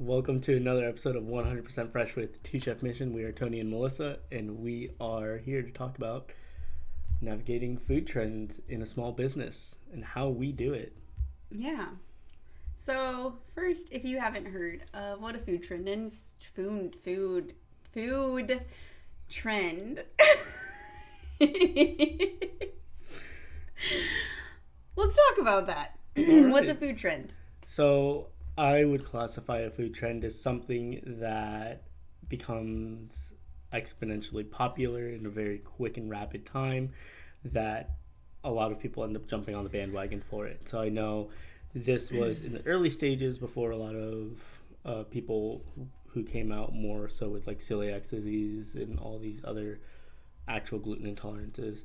Welcome to another episode of 100% Fresh with Two Chef Mission. We are Tony and Melissa, and we are here to talk about navigating food trends in a small business and how we do it. Yeah. So first, if you haven't heard of what a food trend is, food trend. Let's talk about that. What's a Alright. food trend? So, I would classify a food trend as something that becomes exponentially popular in a very quick and rapid time that a lot of people end up jumping on the bandwagon for it. So, I know this was in the early stages before a lot of people who came out more so with like celiac disease and all these other actual gluten intolerances.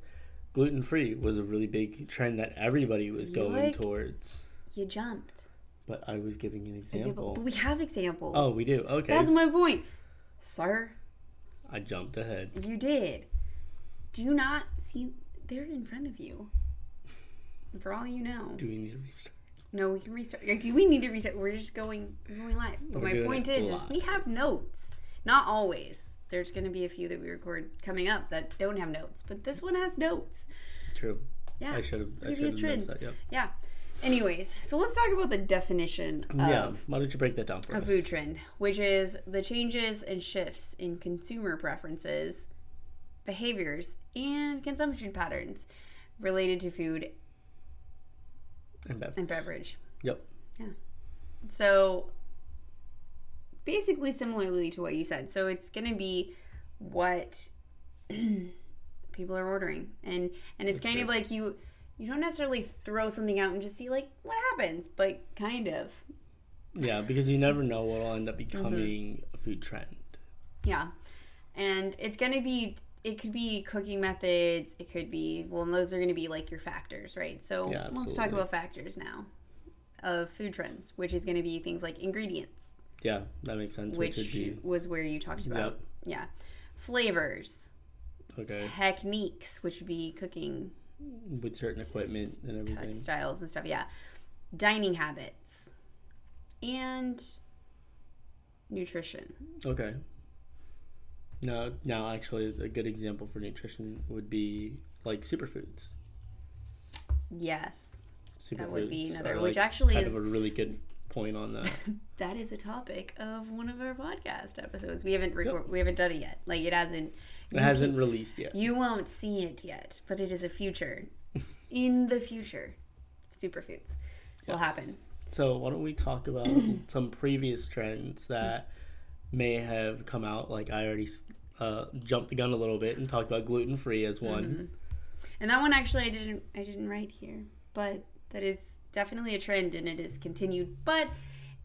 Gluten free was a really big trend that everybody was You going like towards. you jumped. But I was giving an Example. example. But we have Oh, examples. we do. Okay. That's my point. Sir, I jumped ahead. you did. Do you not see they're in front of you? For all you know. Do we need to restart? No, we can restart. Do we need to restart? We're going live. But We're my doing point it is we live. have notes. Not always. There's going to be a few that we record coming up that don't have notes, but this one has notes. True. Yeah. I should have Previous trends. noticed that. Yep. Yeah. Anyways, so let's talk about the definition Yeah. of Why don't you break that down for a us? food trend, which is the changes and shifts in consumer preferences, behaviors, and consumption patterns related to food And beverage. and beverage. Yep. Yeah. So basically similarly to what you said. So it's going to be what people are ordering. And it's That's kind of true. like you don't necessarily throw something out and just see like what happens, but kind of. Yeah, because you never know what will end up becoming a food trend. Yeah. And it's going to be it could be cooking methods, it could be well, and those are going to be like your factors, right? So Yeah, let's talk absolutely. about factors now of food trends, which is going to be things like ingredients, Yeah, that makes sense. which would be was where you talked about. Yep. Yeah. Flavors, Okay. techniques, which would be cooking With certain equipment and everything. styles and stuff. Yeah. Dining habits and nutrition. Okay. Now, actually, a good example for nutrition would be like superfoods. Yes. That would be Superfoods another, are which like actually kind is of a really good point on that. that is a topic of one of our podcast episodes. We haven't Yep. we haven't done it yet. Like it hasn't. It hasn't released yet. You won't see it yet, but it is a future. In the future, superfoods will Yes. happen. So why don't we talk about some previous trends that may have come out? Like I already jumped the gun a little bit and talked about gluten free as one. Mhm. And that one actually I didn't write here, but that is definitely a trend and it is continued. But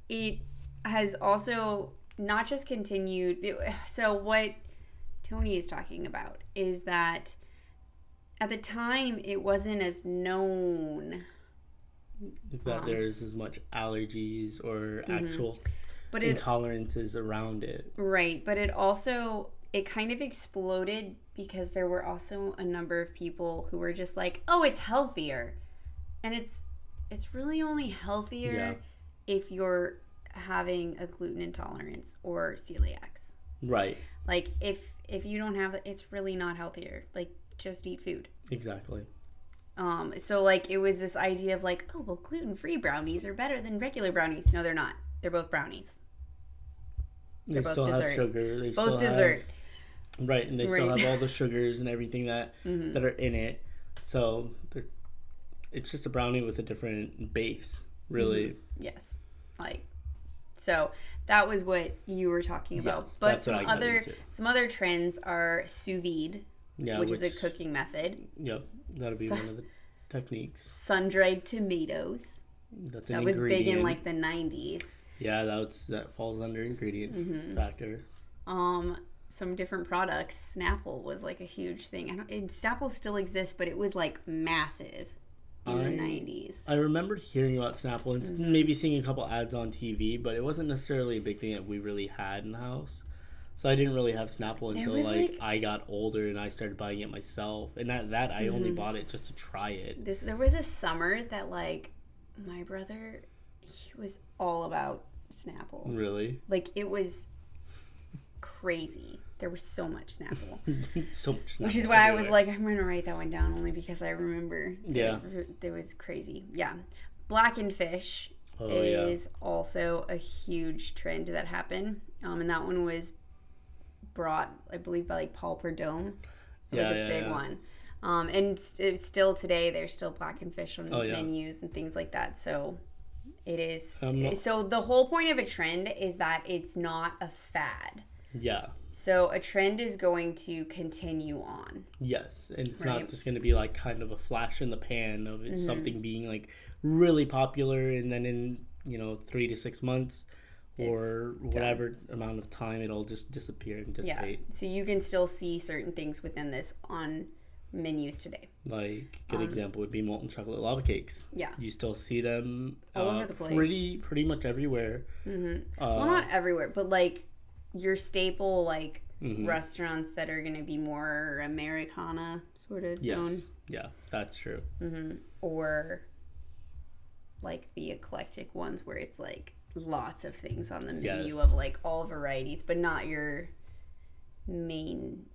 it has also not just continued. So what Tony is talking about is that at the time it wasn't as known, That there's as much allergies or Mhm. actual but it intolerances around it. right, but it also it kind of exploded because there were also a number of people who were just like, "Oh, it's healthier." And it's really only healthier Yeah. if you're having a gluten intolerance or celiacs. Right. Like if you don't have it, it's really not healthier. Like just eat food. Exactly. So like it was this idea of like, oh well, gluten-free brownies are better than regular brownies. No, they're not. They're both brownies. They both still have dessert. sugar. They Both still dessert. have right, and they still Right. have all the sugars and everything that Mhm. that are in it. So it's just a brownie with a different base, really. Yes. Like so that was what you were talking about. Yes, But that's what I got into. some other trends are sous vide, Yeah, which is a cooking method. Yep, that'll be Su- one of the techniques. Sun-dried tomatoes. That's an That was big in ingredient. like the 90s. Yeah, that falls under ingredient Mhm. factor. Some different products. Snapple was like a huge thing. Snapple still exists, but it was like massive in the 90s. I remembered hearing about Snapple and Mhm. maybe seeing a couple ads on TV, but it wasn't necessarily a big thing that we really had in the house. So I didn't really have Snapple There until was, like like- I got older and I started buying it myself. And that I only Mhm. bought it just to try it. There was a summer that like my brother he was all about Snapple. Really? Like, it was crazy. There was so much Snapple. So much Snapple Which is why I was everywhere. like, I'm going to write that one down only because I remember Yeah. there was crazy. Yeah. Blackened fish Oh yeah. is also a huge trend that happened. And that one was brought, I believe, by like Paul Prudhomme. It was Yeah, a yeah, big yeah. one. And still today, there's still blackened fish Oh on yeah. menus and things like that. So it is. Um, So the whole point of a trend is that it's not a fad. yeah. So a trend is going to continue on, Yes. And it's not right? just going to be like kind of a flash in the pan of it, Mm-hmm. something being like really popular and then in, 3 to 6 months It's or done. whatever amount of time it'll just disappear and Yeah. dissipate. So you can still see certain things within this on menus today. Like good Um, example would be molten chocolate lava cakes. yeah. You still see them All over the place. pretty much everywhere. Mm-hmm. Well, Uh, not everywhere, but like your staple like mhm. restaurants that are gonna be more Americana sort of zone. Yes. Yeah, that's true. Mm-hmm. Or like the eclectic ones where it's like lots of things on the menu of Yes. like all varieties, but not your main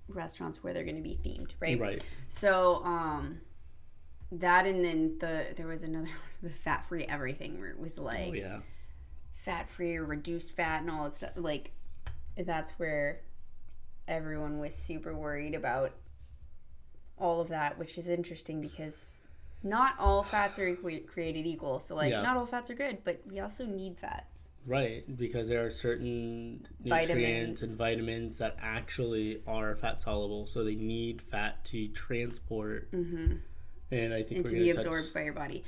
restaurants where they're going to be themed, right? Right. So, that and then there was another one, the fat free everything where it was Oh like yeah. fat free or reduced fat and all that stuff. Like that's where everyone was super worried about all of that, which is interesting because not all fats are created equal. So like Yeah. not all fats are good, but we also need fats. Right, because there are certain nutrients and Vitamins. vitamins that actually are fat soluble, so they need fat to transport. Mm-hmm. And I think And we're to going be to touch absorbed by your body.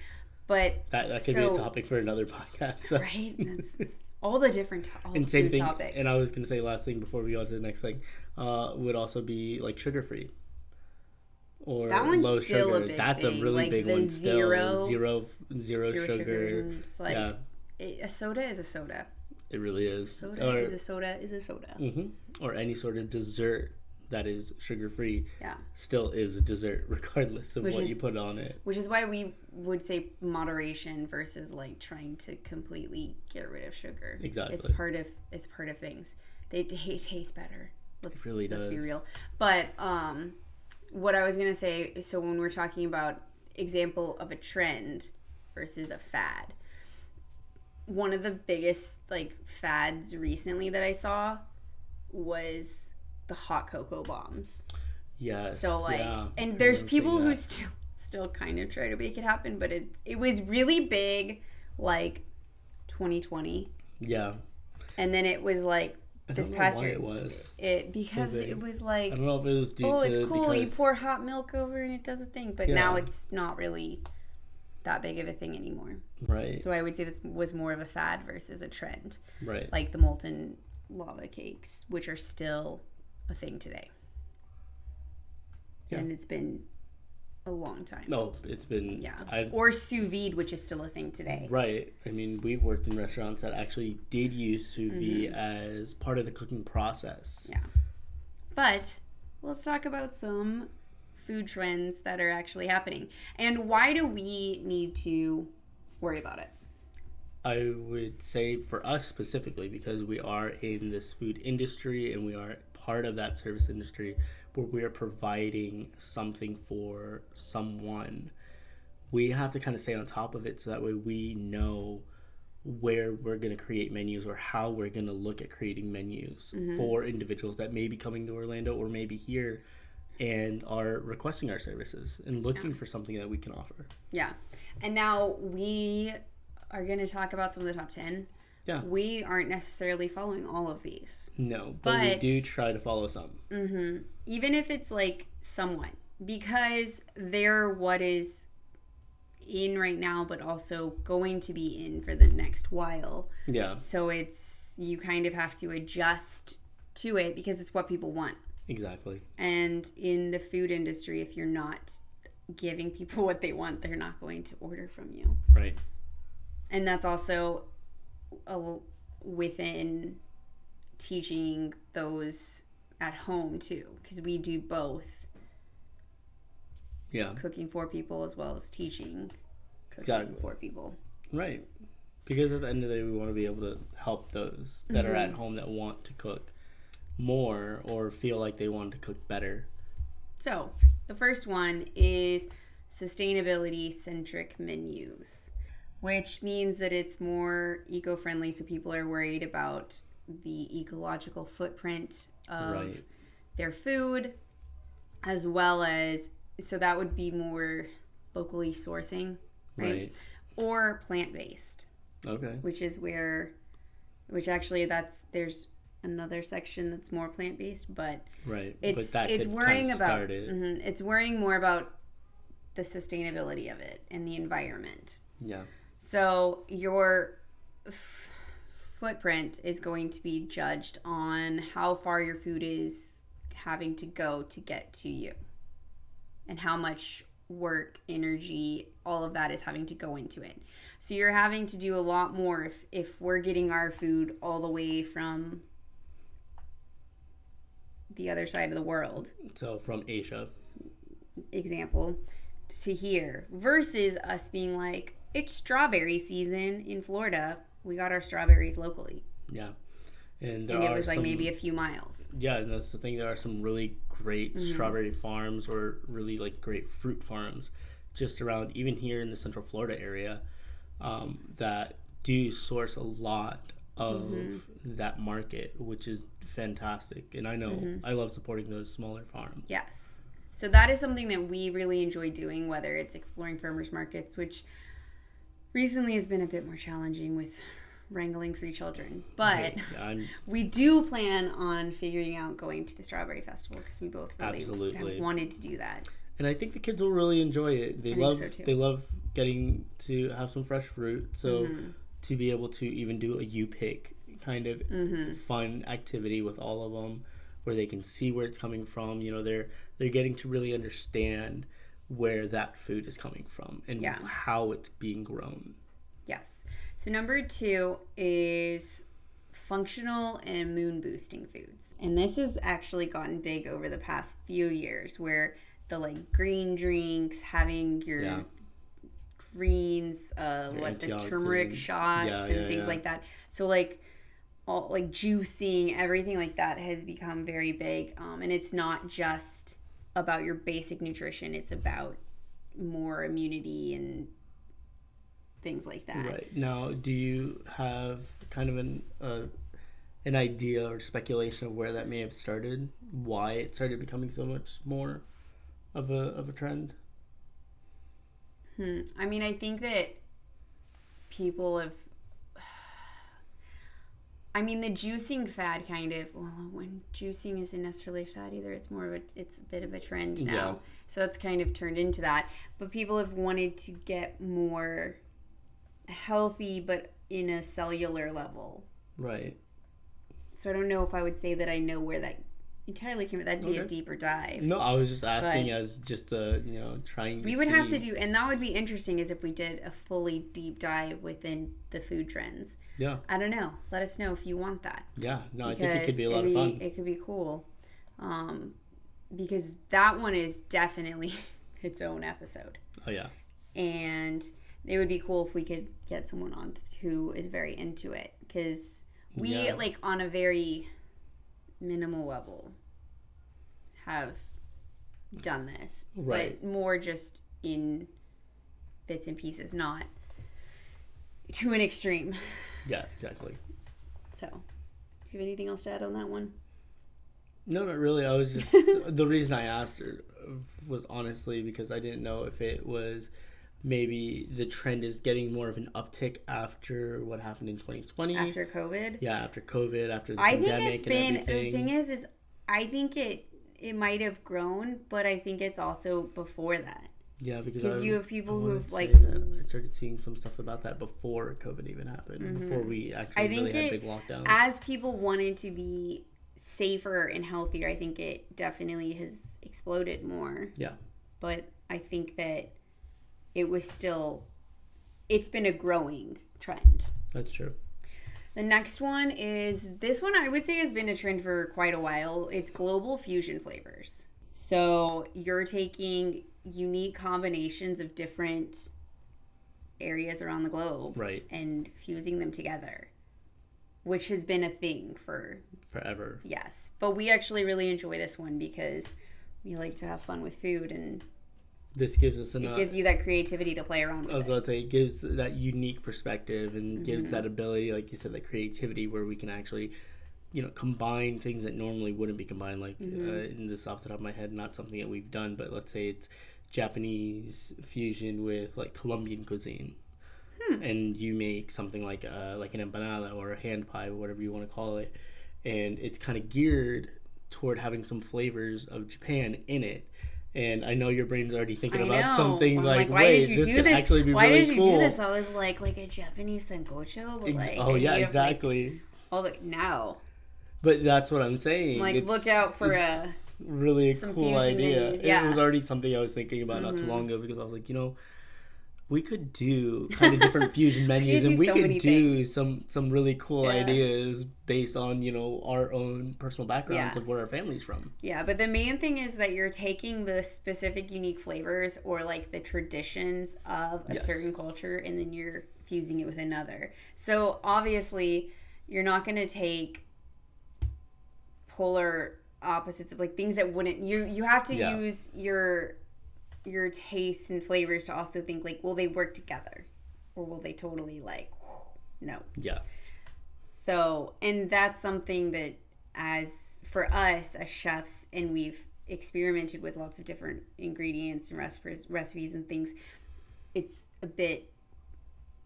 But that could be a so topic for another podcast. right, that's all the different all the And same food thing, topics. and I was going to say last thing before we go on to the next thing, would also be like sugar free That or one's low still a sugar. big That's a thing. really Like big the one still. zero Zero zero sugar sugar. and it's Yeah, like a soda is a soda. it really is. Soda is a soda is a soda. Or any sort of dessert that is sugar free Yeah. still is a dessert regardless of Which what you is put on it. which is why we would say moderation versus like trying to completely get rid of sugar. Exactly. It's part of things. They taste better. It really Let's be does. real. But what I was gonna say, so when we're talking about example of a trend versus a fad, one of the biggest like fads recently that I saw was the hot cocoa bombs. So Yes, like, yeah. and I there's remember seeing people who that. still kind of try to make it happen, but it was really big, like 2020, Yeah. and then it was like I this don't know past why year, it was it so because it big. was I like, don't know if it was due oh, it's to cool, you because pour hot milk over and it does a thing, but now yeah, it's not really that big of a thing anymore. right, So I would say that was more of a fad versus a trend, right. like the molten lava cakes, which are still a thing today, Yeah. and it's been a long time. No, it's been Yeah. I Or sous vide, which is still a thing today. right. I mean, we've worked in restaurants that actually did use sous vide Mm-hmm. as part of the cooking process. Yeah. But let's talk about some food trends that are actually happening. And why do we need to worry about it? I would say for us specifically, because we are in this food industry and we are part of that service industry where we are providing something for someone, we have to kind of stay on top of it so that way we know where we're going to create menus or how we're going to look at creating menus Mm-hmm. for individuals that may be coming to Orlando or maybe here and are requesting our services and Yeah. looking for something that we can offer. Yeah. And now we are going to talk about some of the top 10. Yeah. We aren't necessarily following all of these. No, but we But do try to follow some. even if it's like somewhat, because they're what is in right now, but also going to be in for the next while. Yeah, So you kind of have to adjust to it because it's what people want. exactly. And in the food industry, if you're not giving people what they want, they're not going to order from you. Right. And that's also within teaching those at home too, because we do both Yeah. cooking for people as well as teaching cooking Exactly. for people. Right. Because at the end of the day, we want to be able to help those that are at Mm-hmm. home that want to cook more or feel like they want to cook better. So, the first one is sustainability centric menus, which means that it's more eco friendly. So, people are worried about the ecological footprint of Right, their food, as well as, so that would be more locally sourcing, right? right. Or plant based, Okay, which is where, which actually there's another section that's more plant based, but right. But that it's could kind of worrying about, start it. it's worrying more about the sustainability of it and the environment. Yeah, So your f- footprint is going to be judged on how far your food is having to go to get to you, and how much work, energy, all of that is having to go into it. So you're having to do a lot more if we're getting our food all the way from the other side of the world, so from Asia. example, to here, versus us being like, it's strawberry season in Florida. We got our strawberries locally. Yeah, and there And it are was like maybe some. a few miles. Yeah, and that's the thing. There are some really great Mm-hmm. strawberry farms or really like great fruit farms just around, even here in the Central Florida area, that do source a lot of Mm-hmm. that market, which is fantastic. And I know Mm-hmm. I love supporting those smaller farms. Yes. So that is something that we really enjoy doing, whether it's exploring farmers markets, which recently has been a bit more challenging with wrangling 3 children. But Hey, I'm we do plan on figuring out going to the Strawberry Festival because we both really have absolutely, wanted to do that. and I think the kids will really enjoy it. I think so too. They love getting to have some fresh fruit. So Mm-hmm. to be able to even do a you pick kind of Mm-hmm. fun activity with all of them, where they can see where it's coming from. They're getting to really understand where that food is coming from and Yeah. how it's being grown. Yes. So number 2 is functional and moon boosting foods. And this has actually gotten big over the past few years, where the like green drinks, having Yeah, your greens, your what, the turmeric antioxidants. shots Yeah, and yeah, things yeah. like that. So like all like juicing, everything like that has become very big. And it's not just about your basic nutrition; it's about more immunity and things like that. Right. Now, do you have kind of an idea or speculation of where that may have started? Why it started becoming so much more of a trend? I mean, I think that people have. I mean, the juicing fad kind of. Well, when juicing isn't necessarily a fad either, it's more of a. It's a bit of a trend Yeah. now. So that's kind of turned into that. But people have wanted to get more healthy, but in a cellular level. Right. So I don't know if I would say that I know where that entirely came from. That'd be a Okay. deeper dive. No, I was just But asking as just a, trying to we would have to see. do, and that would be interesting, is if we did a fully deep dive within the food trends. Yeah. I don't know. Let us know if you want that, Yeah. No, I think it could because be a lot of fun. it could be cool. Um, because that one is definitely its own episode, Oh yeah. and it would be cool if we could get someone on who is very into it, because we Yeah. like on a very minimal level have done this, Right. but more just in bits and pieces, not to an extreme. Yeah, exactly. So, do you have anything else to add on that one? No, not really. I was just the reason I asked her was honestly because I didn't know if it was maybe the trend is getting more of an uptick after what happened in 2020. After COVID? Yeah, after COVID, after the I think it's pandemic and been, the thing everything. is I think it might have grown, but I think it's also before that. Yeah, because Because you have I people wanted who've to say like, that I started seeing some stuff about that before COVID even happened, before mhm. we I actually really think had it, big lockdowns. as people wanted to be safer and healthier, I think it definitely has exploded more. Yeah, But I think that it was still, it's been a growing trend. that's true. The next one is, this one I would say has been a trend for quite a while. It's global fusion flavors. So you're taking unique combinations of different areas around the globe Right. and fusing them together, which has been a thing for Forever. yes. But we actually really enjoy this one because we like to have fun with food, and This gives us it gives you that creativity to play around I with was it. about to say, it gives that unique perspective and gives Mm-hmm. that ability, like you said, that creativity where we can actually, combine things that normally wouldn't be combined. Like Mm-hmm. in this off the top of my head, not something that we've done, but let's say it's Japanese fusion with like Colombian cuisine, Hmm. and you make something like an empanada or a hand pie, whatever you want to call it, and it's kind of geared toward having some flavors of Japan in it. And I know your brain's already thinking I about some know. things I'm like, like, why did wait, you this do could this? actually be Why really did you do cool. this? I was like a Japanese sancocho, but like Oh I yeah, made of like exactly. all the now. But that's what I'm I'm saying. like, look out for It's really a some cool fusion idea. menus. It was Yeah. already something I was thinking about not too Mm-hmm. long ago because I was like, we could do kind of different fusion We menus could do and we so could many things. do some really cool Yeah. ideas based on, our own personal backgrounds Yeah. of where our family's from. Yeah, but the main thing is that you're taking the specific unique flavors or like the traditions of a Yes. certain culture and then you're fusing it with another. So obviously, you're not going to take polar opposites of like things that wouldn't you have to Yeah. use your taste and flavors to also think like will they work together or will they totally like no. Yeah. So, and that's something that as for us as chefs, and we've experimented with lots of different ingredients and recipes and things, it's a bit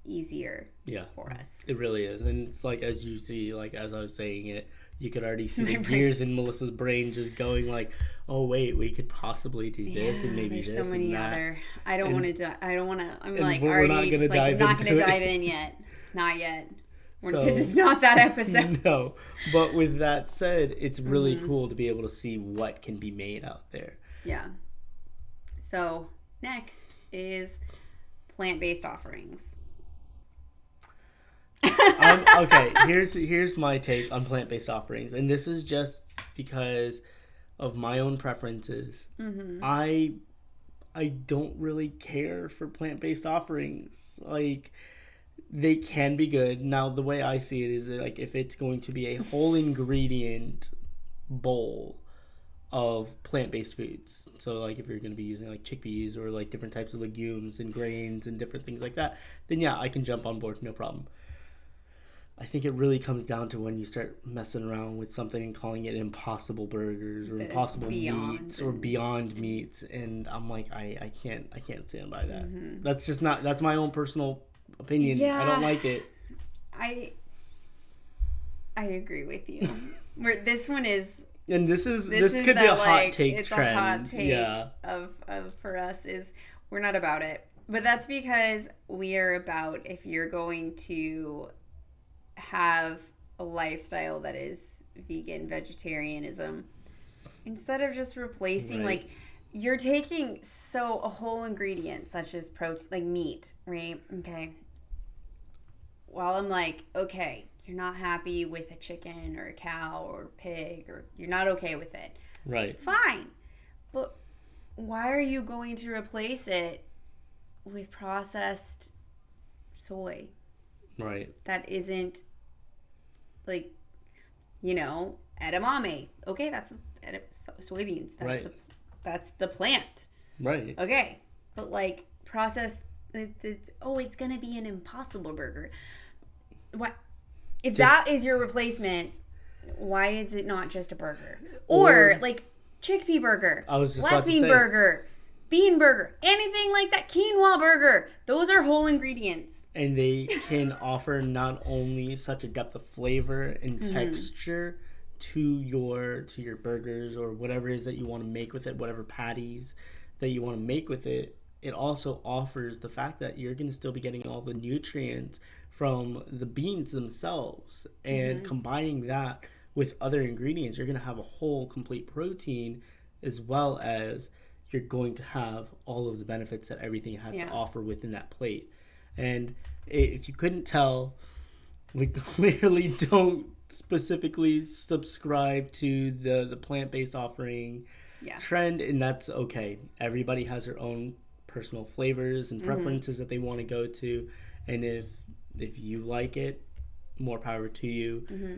easier Yeah. for us. It really is. And it's like as you see, like as I was saying it, you could already see the My brain. gears in Melissa's brain just going like, oh wait, we could possibly do this and Yeah, maybe there's so this and many that. other. I don't want And to. I don't want to. I'm and like we're not already gonna like I'm dive not gonna into dive it. in yet. Not yet. Because So it's not that episode. no. But with that said, it's really Hmm. cool to be able to see what can be made out there. Yeah. So next is plant-based offerings. Okay, here's my take on plant-based offerings, and this is just because of my own preferences. Hmm. I don't really care for plant-based offerings. Like they can be good. Now the way I see it is like if it's going to be a whole ingredient bowl of plant-based foods. So like if you're going to be using like chickpeas or like different types of legumes and grains and different things like that, then yeah, I can jump on board, no problem. I think it really comes down to when you start messing around with something and calling it impossible burgers or The impossible beyond meats or and beyond meats, and I'm like I can't stand by that. hmm. That's just not that's my own personal opinion. I don't Yeah, like it. I I agree with you. Where this one is And this this is could be a that hot like take it's trend. a hot take Yeah. of for us is we're not about it. But that's because we are about if you're going to have a lifestyle that is vegan vegetarianism instead of just replacing Right. like you're taking so a whole ingredient such as protein like meat, right? Okay. Well, I'm like, okay, you're not happy with a chicken or a cow or a pig or you're not okay with it. Right. Fine. But why are you going to replace it with processed soy Right. that isn't like, edamame? Okay, that's soybeans. Right. That's the plant. Right. Okay. But like processed it's going to be an impossible burger. What if Just that is your replacement, why is it not just a burger? Or or like chickpea burger, I was just black about to bean say burger, bean burger, anything like that, quinoa burger. Those are whole ingredients. and they can offer not only such a depth of flavor and Hmm. texture to your burgers or whatever it is that you want to make with it, whatever patties that you want to make with it. It also offers the fact that you're going to still be getting all the nutrients from the beans themselves, and Hmm. combining that with other ingredients, you're going to have a whole complete protein, as well as you're going to have all of the benefits that everything has to Yeah. offer within that plate. And if you couldn't tell, we clearly don't specifically subscribe to the plant-based offering Yeah. trend, and that's okay. Everybody has their own personal flavors and Mm-hmm. preferences that they want to go to, and if you like it, more power to you. Mm-hmm.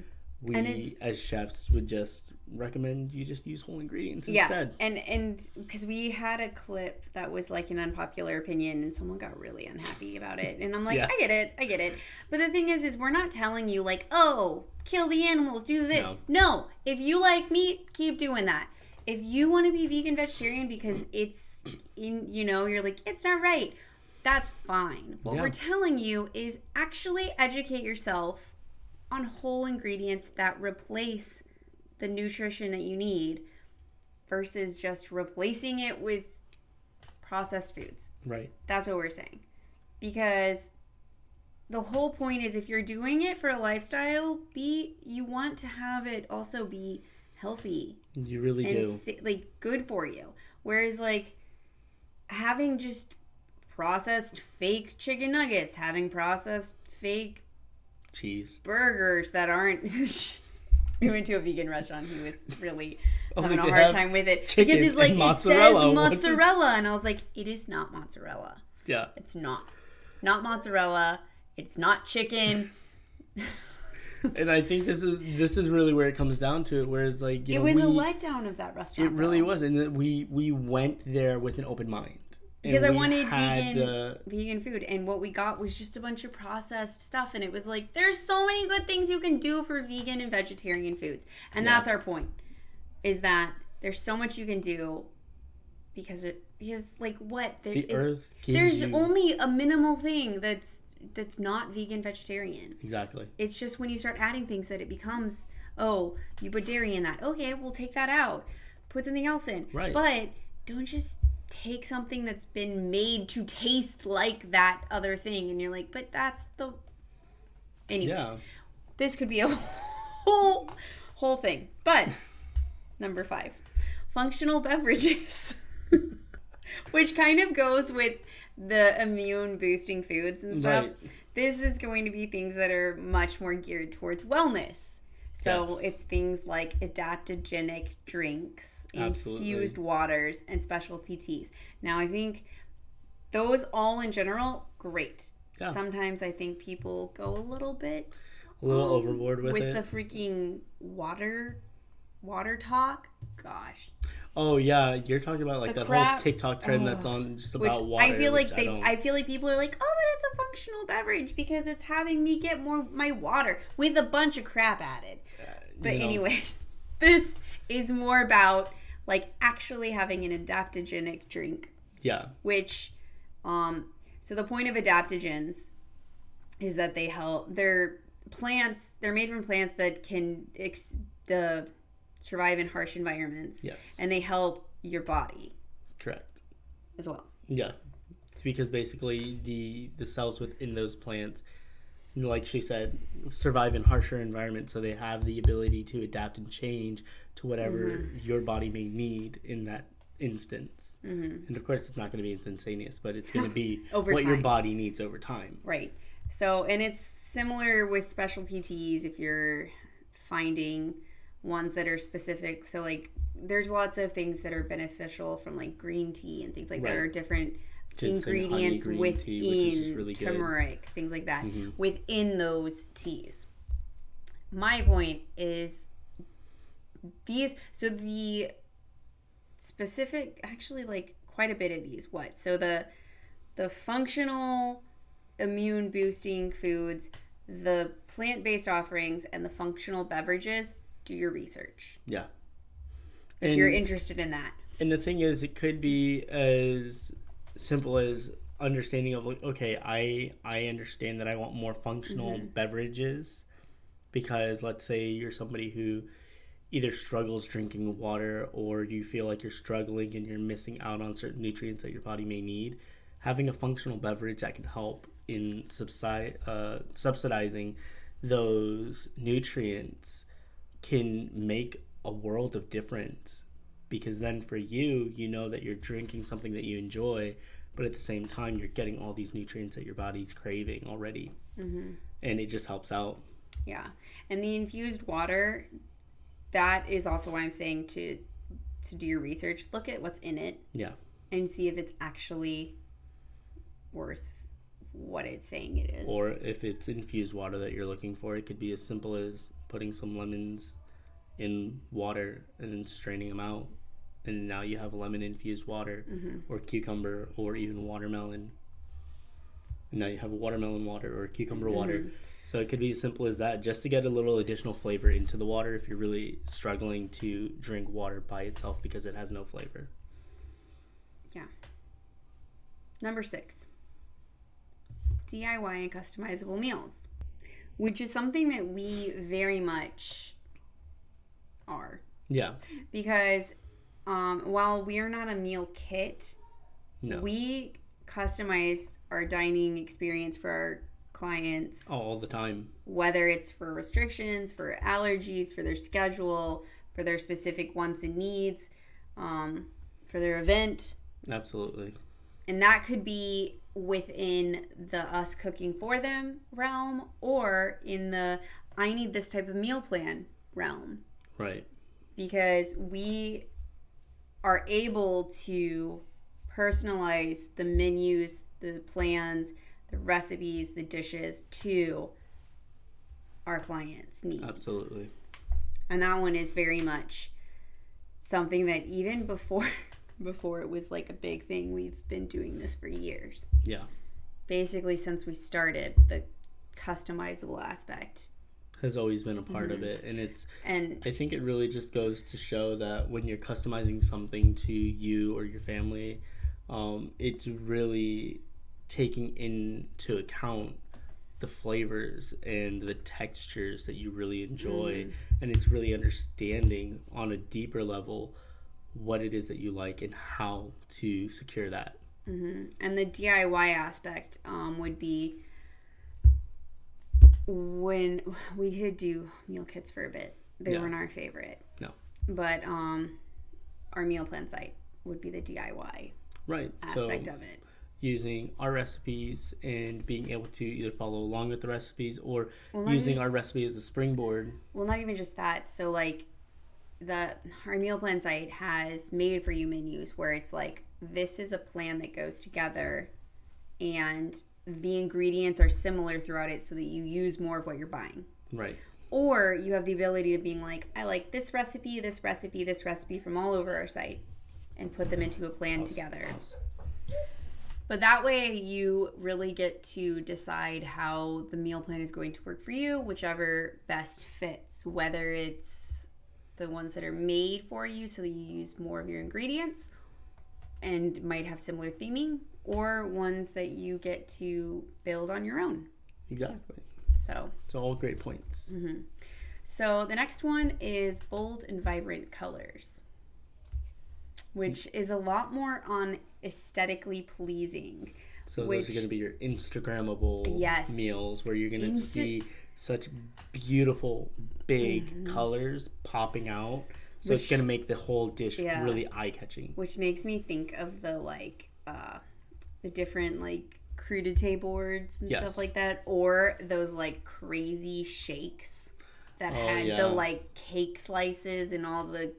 And it's We as chefs would just recommend you just use whole ingredients yeah, instead. and because we had a clip that was like an unpopular opinion, and someone got really unhappy about it, and I'm like, Yeah. I get it. But the thing is we're not telling you like, oh, kill the animals, do this. No. No, if you like meat, keep doing that. If you want to be vegan vegetarian because it's in, you're like it's not right, that's fine. What Yeah. we're telling you is actually educate yourself on whole ingredients that replace the nutrition that you need versus just replacing it with processed foods. Right. That's what we're saying. Because the whole point is if you're doing it for a lifestyle, you want to have it also be healthy You really and do. like good for you. Whereas like having just processed fake chicken nuggets, having processed fake Cheese. burgers that aren't we went to a vegan restaurant. He was really having a They hard have time with it chicken because it's like and it says mozzarella. mozzarella, and I was like, it is not mozzarella. Yeah. It's not mozzarella. It's not chicken. And I think this is really where it comes down to it, where it's like, It was a letdown of that restaurant. It really though. was, and that we went there with an open mind. Because I we wanted had vegan food, and what we got was just a bunch of processed stuff, and it was like, there's so many good things you can do for vegan and vegetarian foods, and Yeah. that's our point, is that there's so much you can do because like what the earth gives there's you only a minimal thing that's not vegan vegetarian. exactly. It's just when you start adding things that it becomes, oh, you put dairy in that, okay, we'll take that out, put something else in, Right. but don't just take something that's been made to taste like that other thing and you're like, but that's the anyways. Yeah. This could be a whole thing. But number 5, functional beverages. Which kind of goes with the immune boosting foods and stuff. Right. This is going to be things that are much more geared towards wellness. So Yes. it's things like adaptogenic drinks, Absolutely. infused waters, and specialty teas. Now, I think those all in general, great. Yeah. Sometimes I think people go a little bit A little overboard with it. the freaking water talk. Gosh. Oh yeah, you're talking about like The that crap- whole TikTok trend that's on just Which about water. I feel like which I feel like people are like, oh, but it's a functional beverage because it's having me get more my water with a bunch of crap added. But anyways, this is more about like actually having an adaptogenic drink. Yeah. Which, so the point of adaptogens is that they help. They're plants. They're made from plants that can survive in harsh environments. Yes. And they help your body. Correct. As well. Yeah. It's because basically the cells within those plants, like she said, survive in harsher environments, so they have the ability to adapt and change to whatever your body may need in that instance. Mm-hmm. And of course, it's not going to be instantaneous, but it's going to be over what time. your body needs over time. Right. So, and it's similar with specialty teas if you're finding ones that are specific. So, like, there's lots of things that are beneficial from like green tea and things like that, or different Ginseng, ingredients honey, green within tea, which is just really good. turmeric, things like that, Mm-hmm. within those teas. My point is so the specific, actually like quite a bit of these, so the functional immune boosting foods, the plant-based offerings, and the functional beverages, do your research. Yeah. If you're interested in that. And the thing is, it could be as simple as understanding of like, okay, I understand that I want more functional beverages because let's say you're somebody who either struggles drinking water or you feel like you're struggling and you're missing out on certain nutrients that your body may need. Having a functional beverage that can help in subsidizing those nutrients can make a world of difference, because then for you, you know that you're drinking something that you enjoy, but at the same time you're getting all these nutrients that your body's craving already. And it just helps out. Yeah. And the infused water, that is also why I'm saying to do your research. Look at what's in it. Yeah. And see if it's actually worth what it's saying it is. Or if it's infused water that you're looking for, it could be as simple as putting some lemons in water and then straining them out. And now you have lemon infused water, or cucumber, or even watermelon. And now you have watermelon water or cucumber water. So it could be as simple as that, just to get a little additional flavor into the water if you're really struggling to drink water by itself because it has no flavor. Yeah. Number 6, DIY and customizable meals, which is something that we very much are. Yeah. Because while we are not a meal kit, we customize our dining experience for our clients all the time. Whether it's for restrictions, for allergies, for their schedule, for their specific wants and needs, for their event. Absolutely. And that could be within the us cooking for them realm, or in the I need this type of meal plan realm. Right. Because we are able to personalize the menus, the plans, the recipes, the dishes to our clients' needs. Absolutely. And that one is very much something that even before it was like a big thing, we've been doing this for years. Yeah. Basically since we started, the customizable aspect has always been a part of it, and I think it really just goes to show that when you're customizing something to you or your family, it's really taking into account the flavors and the textures that you really enjoy, and it's really understanding on a deeper level what it is that you like and how to secure that. And the DIY aspect would be when we did do meal kits for a bit. They weren't our favorite. No. But our meal plan site would be the DIY aspect of it. Using our recipes and being able to either follow along with the recipes or using our recipe as a springboard. Well, not even just that. So like our meal plan site has made for you menus where it's like, this is a plan that goes together and the ingredients are similar throughout it so that you use more of what you're buying. Right. Or you have the ability of being like, I like this recipe, this recipe, this recipe from all over our site, and put them into a plan together. But that way you really get to decide how the meal plan is going to work for you, whichever best fits, whether it's the ones that are made for you so that you use more of your ingredients and might have similar theming, or ones that you get to build on your own. Exactly. So all great points. So the next one is bold and vibrant colors, which is a lot more on aesthetically pleasing. So those are going to be your Instagrammable meals where you're going to see such beautiful big colors popping out. So it's going to make the whole dish really eye-catching. Which makes me think of the the different crudité boards and stuff like that, or those crazy shakes that had the cake slices and all the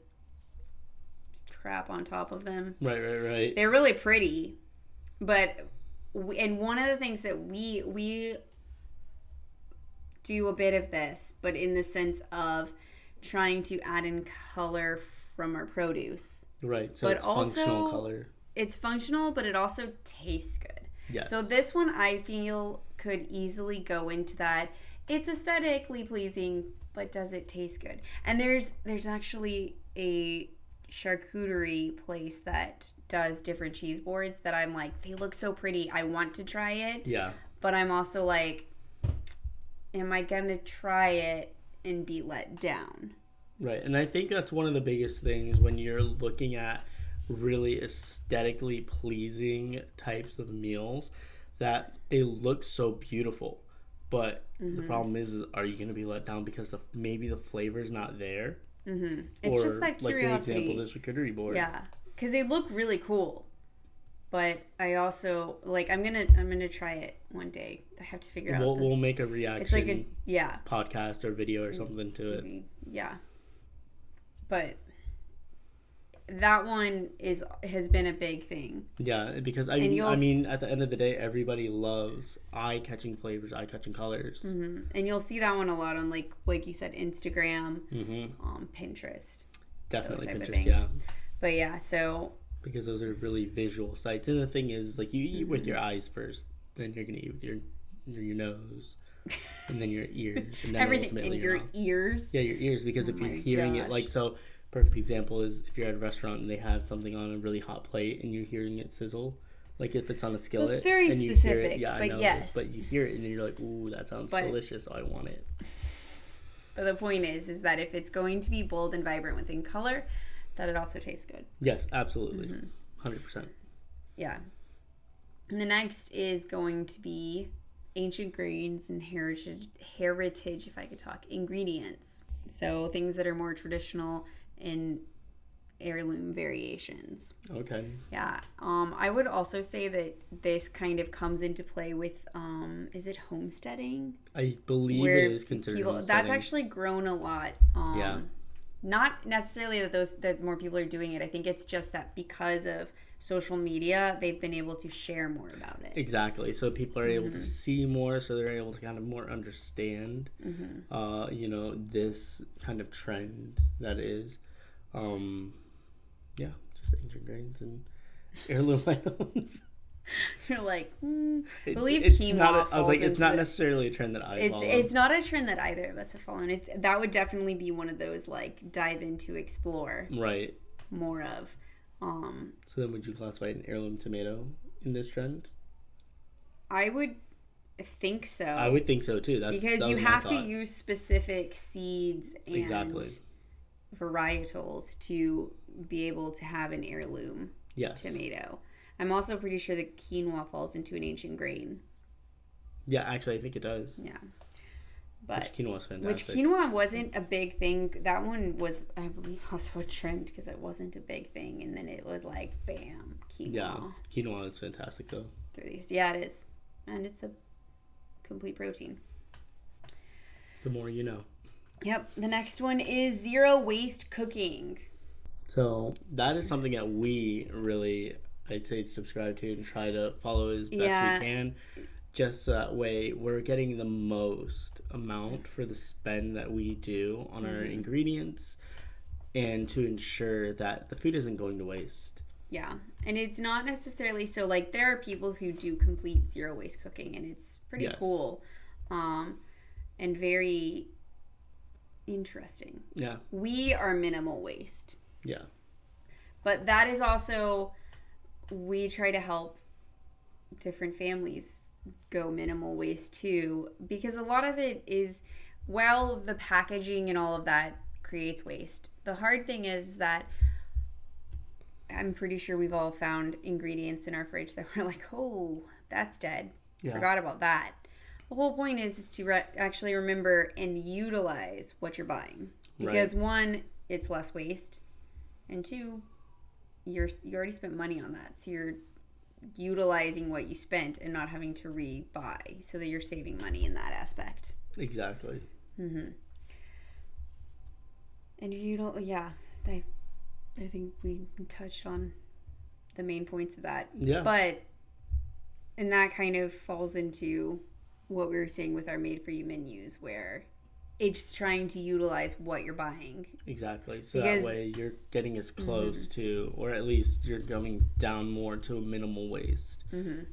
crap on top of them. Right. They're really pretty, but and one of the things that we do a bit of this, but in the sense of trying to add in color from our produce. Right, so it's functional color. It's functional, but it also tastes good. Yes. So this one I feel could easily go into that. It's aesthetically pleasing, but does it taste good? And there's actually a charcuterie place that does different cheese boards that I'm like, they look so pretty. I want to try it. Yeah. But I'm also like, am I going to try it and be let down? Right. And I think that's one of the biggest things when you're looking at really aesthetically pleasing types of meals, that they look so beautiful. But the problem is are you going to be let down because maybe the flavor's not there? It's just that curiosity. Like the example, this charcuterie board. Yeah, because they look really cool. But I also I'm gonna try it one day. I have to figure out. We'll make a reaction. It's podcast or video or something to it. Yeah. But that one has been a big thing. Yeah, because And I you'll mean, at the end of the day, everybody loves eye-catching flavors, eye-catching colors. and you'll see that one a lot on like you said, Instagram, Pinterest, those Definitely type of Pinterest, things. yeah. But yeah, so Because those are really visual sights. And the thing is, like, you eat with your eyes first, then you're gonna eat with your nose, and then your ears, and then everything in ultimately your your mouth. ears. Yeah, your ears, because Oh if you're my hearing it, gosh. like, so perfect example is if you're at a restaurant and they have something on a really hot plate and you're hearing it sizzle, like if it's on a That's skillet very and you hear it, specific, yeah, I but know it is, yes. but you hear it and you're like, ooh, that sounds But delicious, I want it. but the point is that if it's going to be bold and vibrant within color, that it also tastes good. Yes, absolutely. 100%. Yeah. And the next is going to be ancient grains and heritage, if I could talk, ingredients. So things that are more traditional in heirloom variations. Okay. Yeah. I would also say that this kind of comes into play with, is it homesteading? I believe it Where is considered people, that's homesteading. actually grown a lot. Yeah, Not necessarily that more people are doing it. I think it's just that because of social media, they've been able to share more about it. exactly. So people are able to see more, so they're able to kind of more understand, this kind of trend that is. Um, yeah, just ancient grains and heirloom items. You're like, believe It's not. quinoa I was falls like, it's into not the. necessarily a trend that I follow. It's not a trend that either of us have followed. It's that would definitely be one of those like dive into explore Right. more of. So then, would you classify an heirloom tomato in this trend? I would think I so would think so too. because That you was my have to thought. use specific seeds and Exactly. varietals to be able to have an heirloom Yes. tomato. I'm also pretty sure that quinoa falls into an ancient grain. Yeah, actually, I think it does. Yeah. Which But quinoa is which fantastic. quinoa wasn't a big thing. That one was, I believe, also a trend because it wasn't a big thing, and then it was like, bam, quinoa. Yeah, quinoa is fantastic though. Yeah, it is, and it's a complete protein. The more you know. Yep. The next one is zero waste cooking. So that is something that we really, I'd say, subscribe to and try to follow as best we Yeah. can. Just so that way we're getting the most amount for the spend that we do on our ingredients and to ensure that the food isn't going to waste. Yeah. And it's not necessarily so like there are people who do complete zero waste cooking and it's pretty Yes. cool. And very interesting. Yeah. We are minimal waste. Yeah. But that is also we try to help different families go minimal waste too because a lot of it is well the packaging and all of that creates waste. The hard thing is that I'm pretty sure we've all found ingredients in our fridge that we're like, oh, that's dead. Yeah. Forgot about that. The whole point is to actually remember and utilize what you're buying. Because one, it's less waste. And two, you already spent money on that. So you're utilizing what you spent and not having to re-buy so that you're saving money in that aspect. Exactly. And yeah, I think we touched on the main points of that. Yeah. But, and that kind of falls into what we were saying with our made for you menus, where it's trying to utilize what you're buying. Exactly. So that way you're getting as close to, or at least you're going down more to a minimal waste,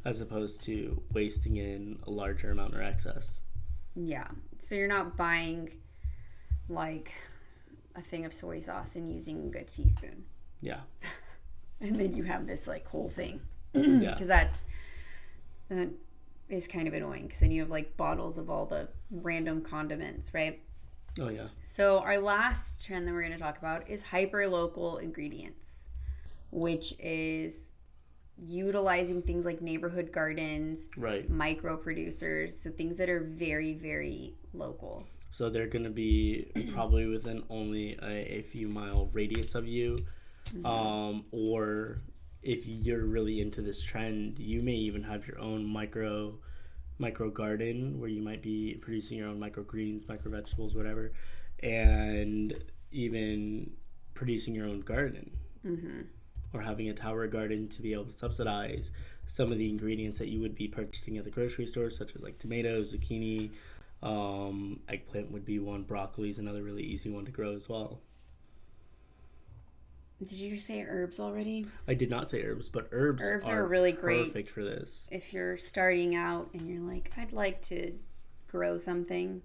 as opposed to wasting in a larger amount or excess. Yeah. So you're not buying like a thing of soy sauce and using a teaspoon. Yeah. And then you have this like whole thing. Yeah. Because that is kind of annoying because then you have like bottles of all the random condiments, right? Oh yeah. So our last trend that we're going to talk about is hyper local ingredients, which is utilizing things like neighborhood gardens, micro producers, so things that are very, very local. So they're going to be probably within only a few mile radius of you. Or if you're really into this trend, you may even have your own micro garden where you might be producing your own microgreens, micro vegetables, whatever, and even producing your own garden. Mm-hmm. or having a tower garden to be able to subsidize some of the ingredients that you would be purchasing at the grocery store, such as like tomatoes, zucchini, eggplant would be one, broccoli is another really easy one to grow as well. Did you say herbs already? I did not say herbs, but herbs Herbs are are really great perfect for this. if you're starting out and you're like, I'd like to grow something.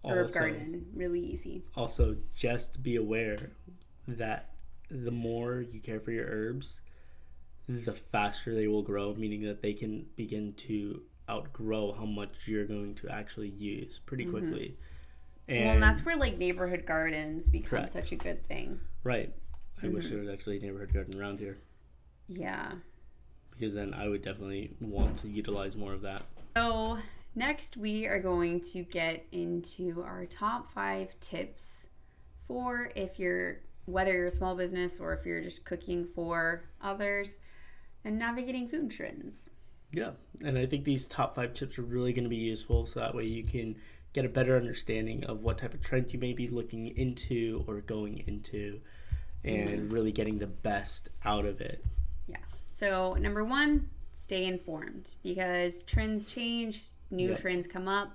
Herb Also, garden, really easy. also just be aware that the more you care for your herbs, the faster they will grow, meaning that they can begin to outgrow how much you're going to actually use pretty Mm-hmm. quickly. Well, and that's And where like neighborhood gardens become correct, such a good thing. right. I wish Mm-hmm. there was actually a neighborhood garden around here Yeah. because then I would definitely want to utilize more of that. So next we are going to get into our top 5 tips for if you're whether you're a small business or if you're just cooking for others and navigating food trends. Yeah, and I think these top 5 tips are really going to be useful so that way you can get a better understanding of what type of trend you may be looking into or going into Mm-hmm. and really getting the best out of it. Yeah. So number 1, stay informed because trends change, new Yep, trends come up.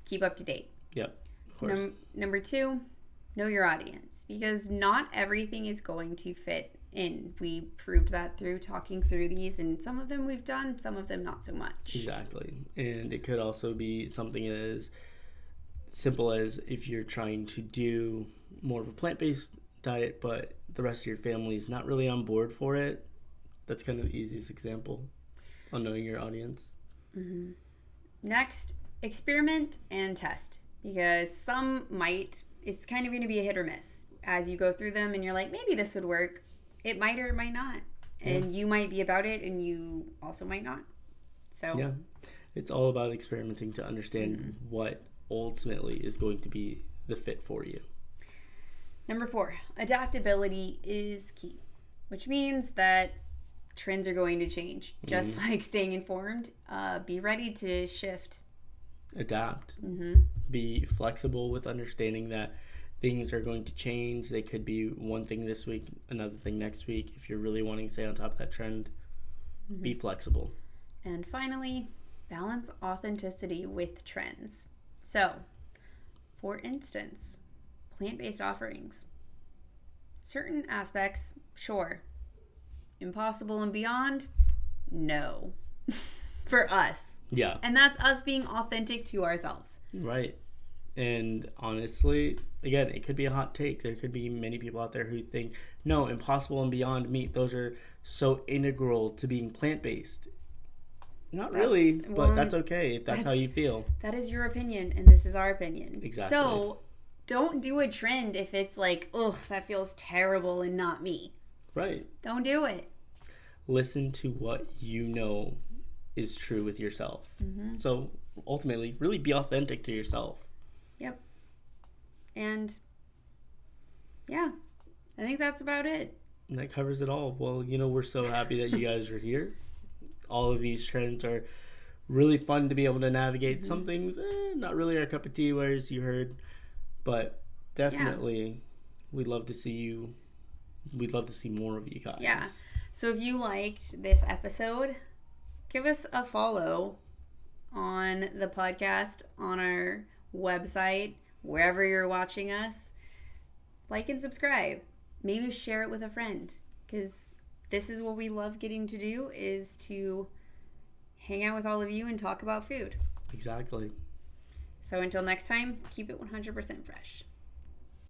Keep up to date. yep, of course. Number 2, know your audience because not everything is going to fit in. We proved that through talking through these, and some of them we've done, some of them not so much. Exactly. And it could also be something as simple as if you're trying to do more of a plant based diet, but the rest of your family is not really on board for it. That's kind of the easiest example on knowing your audience. Mm-hmm. Next, experiment and test because it's kind of going to be a hit or miss as you go through them and you're like, maybe this would work. It might or it might not. Yeah. And you might be about it and you also might not. So, Yeah. It's all about experimenting to understand mm-hmm. what ultimately is going to be the fit for you. Number 4, adaptability is key, which means that trends are going to change. Just Mm-hmm. like staying informed, be ready to shift. Adapt. Mm-hmm. Be flexible with understanding that things are going to change. They could be one thing this week, another thing next week. If you're really wanting to stay on top of that trend, Mm-hmm. be flexible. And finally, balance authenticity with trends. So, for instance, plant-based offerings. Certain aspects, sure. Impossible and beyond, no. For us. Yeah. And that's us being authentic to ourselves. Right. And honestly, again, it could be a hot take. There could be many people out there who think, no, Impossible and Beyond Meat, those are so integral to being plant based. Not really, but that's okay if that's how you feel. That is your opinion, and this is our opinion. Exactly. So don't do a trend if it's like, ugh, that feels terrible and not me. Right. Don't do it. Listen to what you know is true with yourself. Mm-hmm. So ultimately, really be authentic to yourself. Yep. And yeah, I think that's about it. And that covers it all. Well, we're so happy that you guys are here. All of these trends are really fun to be able to navigate. Mm-hmm. Some things, not really our cup of tea, whereas you heard. But definitely, we'd love to see you. We'd love to see more of you guys. Yeah. So if you liked this episode, give us a follow on the podcast, on our website, wherever you're watching us. Like and subscribe. Maybe share it with a friend because this is what we love getting to do is to hang out with all of you and talk about food. Exactly. So until next time, keep it 100% fresh.